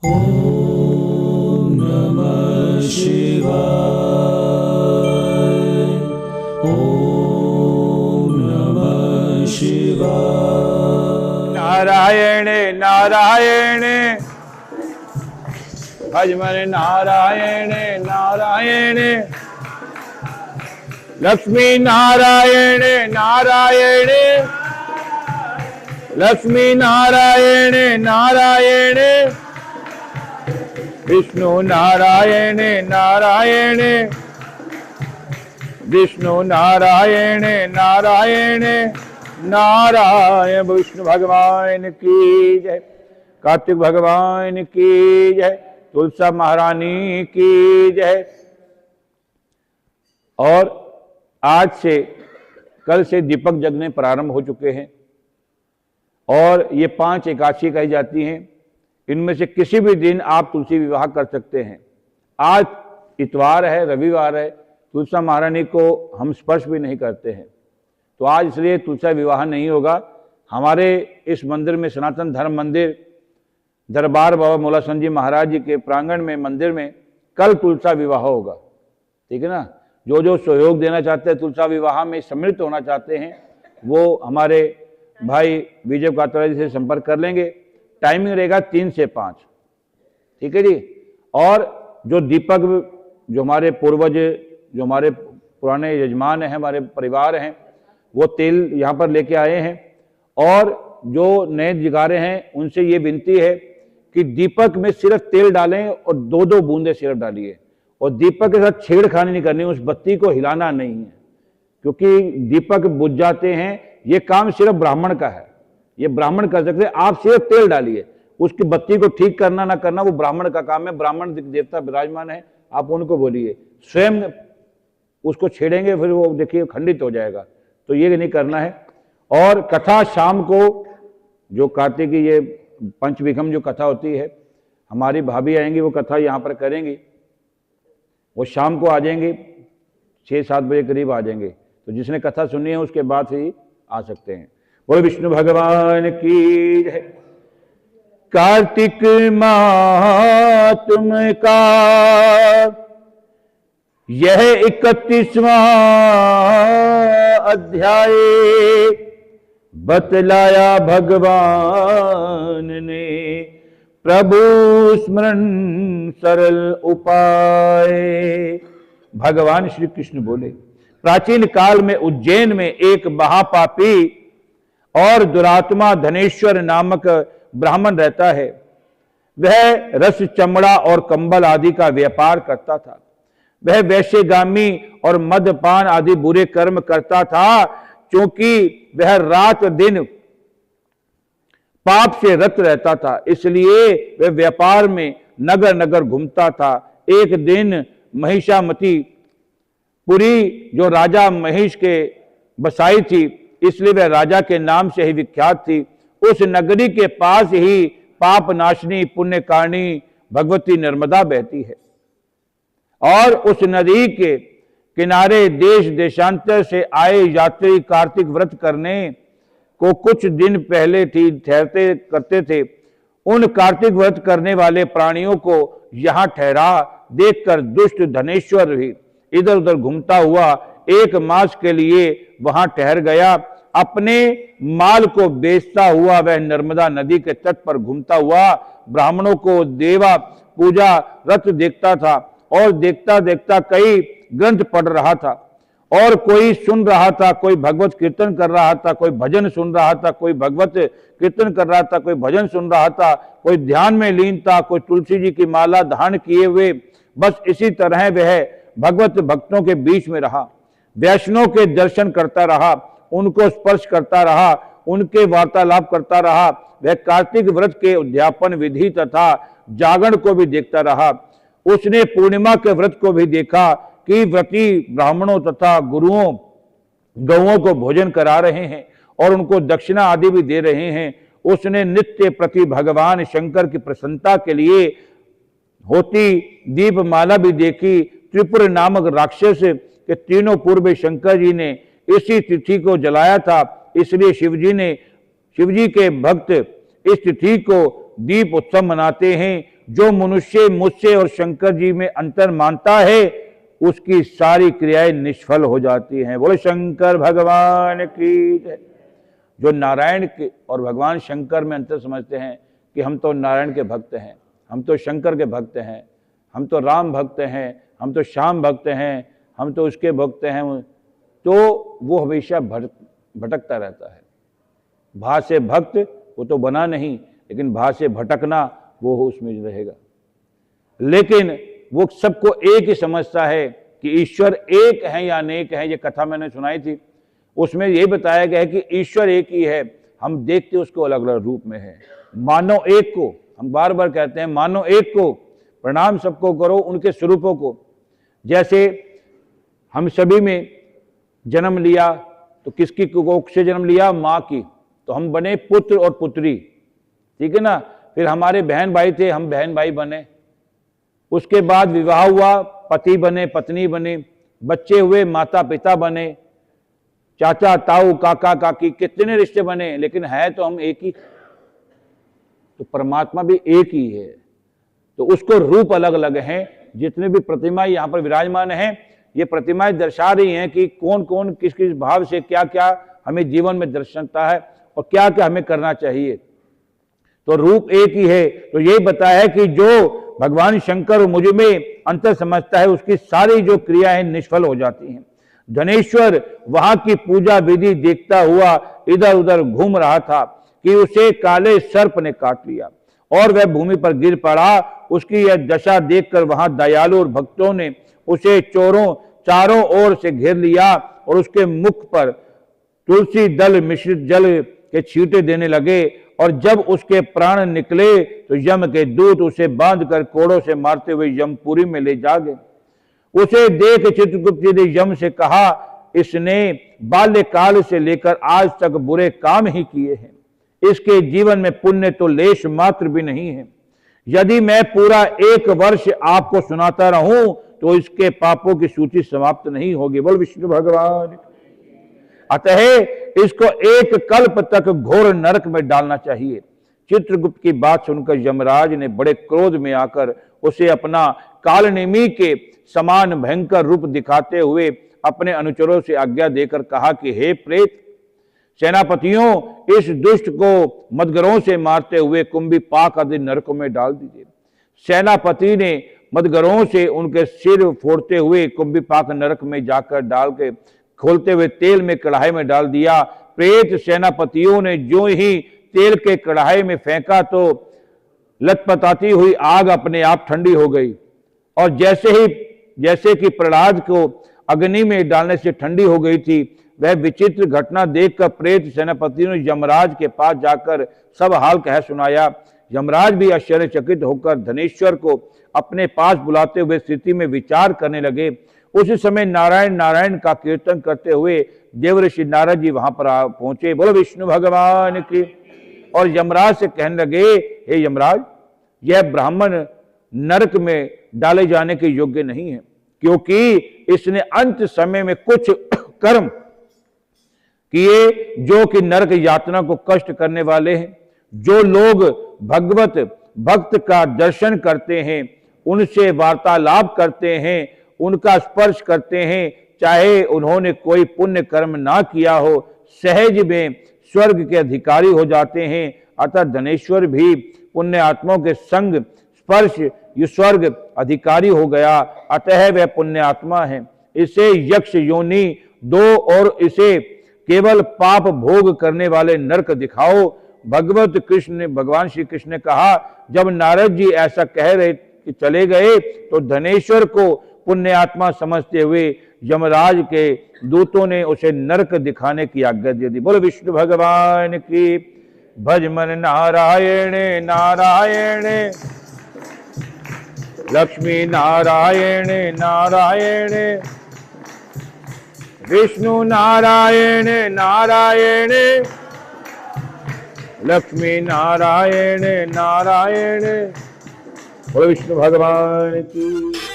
ओम नमः शिवाय। ओम नमः शिवाय। नारायण नारायण भज मन नारायण नारायण। लक्ष्मी नारायण नारायण लक्ष्मी नारायण नारायण। विष्णु नारायण नारायण विष्णु नारायण नारायण। नारायण विष्णु भगवान की जय। कार्तिक भगवान की जय। तुलसा महारानी की जय। और आज से कल से दीपक जगने प्रारंभ हो चुके हैं और ये 5 एकादशी कही जाती हैं। इनमें से किसी भी दिन आप तुलसी विवाह कर सकते हैं। आज इतवार है, रविवार है, तुलसा महारानी को हम स्पर्श भी नहीं करते हैं, तो आज इसलिए तुलसा विवाह नहीं होगा। हमारे इस मंदिर में, सनातन धर्म मंदिर दरबार बाबा मूलाचंद जी महाराज जी के प्रांगण में, मंदिर में कल तुलसा विवाह होगा। ठीक है ना। जो जो सहयोग देना चाहते हैं, तुलसा विवाह में सम्मिलित होना चाहते हैं, वो हमारे भाई विजय कातरा जी से संपर्क कर लेंगे। टाइमिंग रहेगा 3 से 5। ठीक है जी। और जो दीपक, जो हमारे पूर्वज, जो हमारे पुराने यजमान हैं, हमारे परिवार हैं, वो तेल यहाँ पर लेके आए हैं। और जो नए जिगारे हैं उनसे ये विनती है कि दीपक में सिर्फ तेल डालें और 2-2 बूंदे सिर्फ डालिए, और दीपक के साथ छेड़खानी नहीं करनी, उस बत्ती को हिलाना नहीं है, क्योंकि दीपक बुझ जाते हैं। ये काम सिर्फ ब्राह्मण का है, ये ब्राह्मण कर सकते हैं। आप सिर्फ तेल डालिए, उसकी बत्ती को ठीक करना ना करना वो ब्राह्मण का काम है। ब्राह्मण देवता विराजमान है, आप उनको बोलिए, स्वयं उसको छेड़ेंगे फिर वो देखिए खंडित हो जाएगा, तो ये नहीं करना है। और कथा शाम को, जो कार्तिक की ये पंचविघम जो कथा होती है, हमारी भाभी आएंगी, वो कथा यहाँ पर करेंगी। वो शाम को आ जाएंगे, 6-7 बजे करीब आ जाएंगे, तो जिसने कथा सुननी है उसके बाद ही आ सकते हैं। बोले विष्णु भगवान की जय। कार्तिक महात्म का यह 31वां अध्याय बतलाया भगवान ने, प्रभु स्मरण सरल उपाय। भगवान श्री कृष्ण बोले, प्राचीन काल में उज्जैन में एक महापापी और दुरात्मा धनेश्वर नामक ब्राह्मण रहता है। वह रस, चमड़ा और कंबल आदि का व्यापार करता था। वह वैश्यगामी और मदपान आदि बुरे कर्म करता था। क्योंकि वह रात दिन पाप से रत रहता था, इसलिए वह व्यापार में नगर नगर घूमता था। एक दिन महिषामती पुरी, जो राजा महिष के बसाई थी, इसलिए वह राजा के नाम से ही विख्यात थी, उस नगरी के पास ही पाप नाशनी पुण्यकारिणी भगवती नर्मदा बहती है। और उस नदी के किनारे देश देशांतर से आए यात्री कार्तिक व्रत करने को कुछ दिन पहले ठहरते करते थे। उन कार्तिक व्रत करने वाले प्राणियों को यहाँ ठहरा देखकर दुष्ट धनेश्वर भी इधर उधर घूमता हुआ 1 मास के लिए वहां ठहर गया। अपने माल को बेचता हुआ वह नर्मदा नदी के तट पर घूमता हुआ ब्राह्मणों को देवा पूजा रत देखता था, और देखता देखता कई ग्रंथ पढ़ रहा था, और कोई सुन रहा था, कोई भगवत कीर्तन कर रहा था, कोई भजन सुन रहा था, कोई भगवत कीर्तन कर रहा था, कोई भजन सुन रहा था, कोई ध्यान में लीन था, कोई तुलसी जी की माला धारण किए हुए। बस इसी तरह वह भगवत भक्तों के बीच में रहा, वैष्णव के दर्शन करता रहा, उनको स्पर्श करता रहा, उनके वार्तालाप करता रहा। वह कार्तिक व्रत के उद्यापन विधि तथा जागरण को भी देखता रहा। उसने पूर्णिमा के व्रत को भी देखा कि व्रती ब्राह्मणों तथा गुरुओं गौओं को भोजन करा रहे हैं और उनको दक्षिणा आदि भी दे रहे हैं। उसने नित्य प्रति भगवान शंकर की प्रसन्नता के लिए होती दीपमाला भी देखी। त्रिपुर नामक राक्षस के तीनों पूर्व शंकर जी ने इसी तिथि को जलाया था, इसलिए शिवजी के भक्त इस तिथि को दीप उत्सव मनाते हैं। जो मनुष्य मुझसे और शंकर जी में अंतर मानता है उसकी सारी क्रियाएं निष्फल हो जाती हैं। बोले शंकर भगवान की जय। जो नारायण के और भगवान शंकर में अंतर समझते हैं कि हम तो नारायण के भक्त हैं, हम तो शंकर के भक्त हैं, हम तो राम भक्त हैं, हम तो श्याम भक्त हैं, हम तो उसके भक्त हैं, तो वो हमेशा भटकता रहता है। भा से भक्त वो तो बना नहीं, लेकिन भा से भटकना वो उसमें रहेगा। लेकिन वो सबको एक ही समझता है कि ईश्वर एक है या अनेक है। ये कथा मैंने सुनाई थी, उसमें ये बताया गया है कि ईश्वर एक ही है, हम देखते उसको अलग अलग रूप में है। मानो एक को, हम बार बार कहते हैं मानो एक को, प्रणाम सबको करो उनके स्वरूपों को। जैसे हम सभी में जन्म लिया तो किसकी कोख से जन्म लिया? माँ की, तो हम बने पुत्र और पुत्री, ठीक है ना। फिर हमारे बहन भाई थे, हम बहन भाई बने। उसके बाद विवाह हुआ, पति बने, पत्नी बने, बच्चे हुए, माता पिता बने, चाचा ताऊ काका काकी, कितने रिश्ते बने, लेकिन है तो हम एक ही। तो परमात्मा भी एक ही है, तो उसको रूप अलग अलग हैं। जितने भी प्रतिमाएं यहाँ पर विराजमान हैं, ये प्रतिमाएं दर्शा रही हैं कि कौन कौन किस किस भाव से क्या क्या हमें जीवन में दर्शाता है और क्या क्या हमें करना चाहिए। तो रूप एक ही है। तो यही बताया है कि जो भगवान शंकर मुझ में अंतर समझता है उसकी सारी जो क्रियाएं निष्फल हो जाती हैं। धनेश्वर वहां की पूजा विधि देखता हुआ इधर उधर घूम रहा था कि उसे काले सर्प ने काट लिया और वह भूमि पर गिर पड़ा। उसकी यह दशा देखकर वहां दयालु और भक्तों ने उसे चारों ओर से घेर लिया और उसके मुख पर तुलसी दल मिश्रित जल के छींटे देने लगे। और जब उसके प्राण निकले तो यम के दूत उसे बांधकर कोड़ों से मारते हुए यमपुरी में ले जा गए। उसे देख चित्रगुप्त जी ने यम से कहा, इसने बाल्यकाल से लेकर आज तक बुरे काम ही किए हैं, इसके जीवन में पुण्य तो लेश मात्र भी नहीं है। यदि मैं पूरा 1 वर्ष आपको सुनाता रहूं तो इसके पापों की सूची समाप्त नहीं होगी। बोल विष्णु भगवान। अतः इसको 1 कल्प तक घोर नरक में डालना चाहिए। चित्रगुप्त की बात सुनकर यमराज ने बड़े क्रोध में आकर उसे अपना कालनेमी के समान भयंकर रूप दिखाते हुए अपने अनुचरों से आज्ञा देकर कहा कि हे प्रेत सेनापतियों, इस दुष्ट को मदगरों से मारते हुए कुंभी पाक आदि नरकों में डाल दीजिए। सेनापति ने मदगरों से उनके सिर फोड़ते हुए कुंभी पाक नरक में जाकर डाल के खोलते हुए तेल में कढ़ाई में डाल दिया। प्रेत सेनापतियों ने जो ही तेल के कढ़ाई में फेंका तो लटपटाती हुई आग अपने आप ठंडी हो गई और जैसे कि प्रहलाद को अग्नि में डालने से ठंडी हो गई थी। वह विचित्र घटना देखकर प्रेत सेनापति ने यमराज के पास जाकर सब हाल कह सुनाया। यमराज भी आश्चर्यचकित होकर धनेश्वर को अपने पास बुलाते हुए स्थिति में विचार करने लगे। उस समय नारायण नारायण का कीर्तन करते हुए देवऋषि नारद जी वहां पर पहुंचे। बोलो विष्णु भगवान की। और यमराज से कहने लगे, हे यमराज, यह ब्राह्मण नरक में डाले जाने के योग्य नहीं है, क्योंकि इसने अंत समय में कुछ कर्म किए जो कि नरक यातना को कष्ट करने वाले हैं। जो लोग भगवत भक्त का दर्शन करते हैं, उनसे वार्तालाप करते हैं, उनका स्पर्श करते हैं, चाहे उन्होंने कोई पुण्य कर्म ना किया हो, सहज में स्वर्ग के अधिकारी हो जाते हैं। अतः धनेश्वर भी पुण्य आत्माओं के संग स्पर्श स्वर्ग अधिकारी हो गया, अतः वह पुण्य आत्मा है। इसे यक्ष योनि दो और इसे केवल पाप भोग करने वाले नरक दिखाओ। भगवान श्री कृष्ण ने कहा। जब नारद जी ऐसा कह रहे कि चले गए तो धनेश्वर को पुण्य आत्मा समझते हुए यमराज के दूतों ने उसे नरक दिखाने की आज्ञा दे दी। बोलो विष्णु भगवान की। भज मन नारायण नारायण लक्ष्मी नारायण नारायण विष्णु नारायण नारायण लक्ष्मी नारायण नारायण। बोलो विष्णु भगवान की।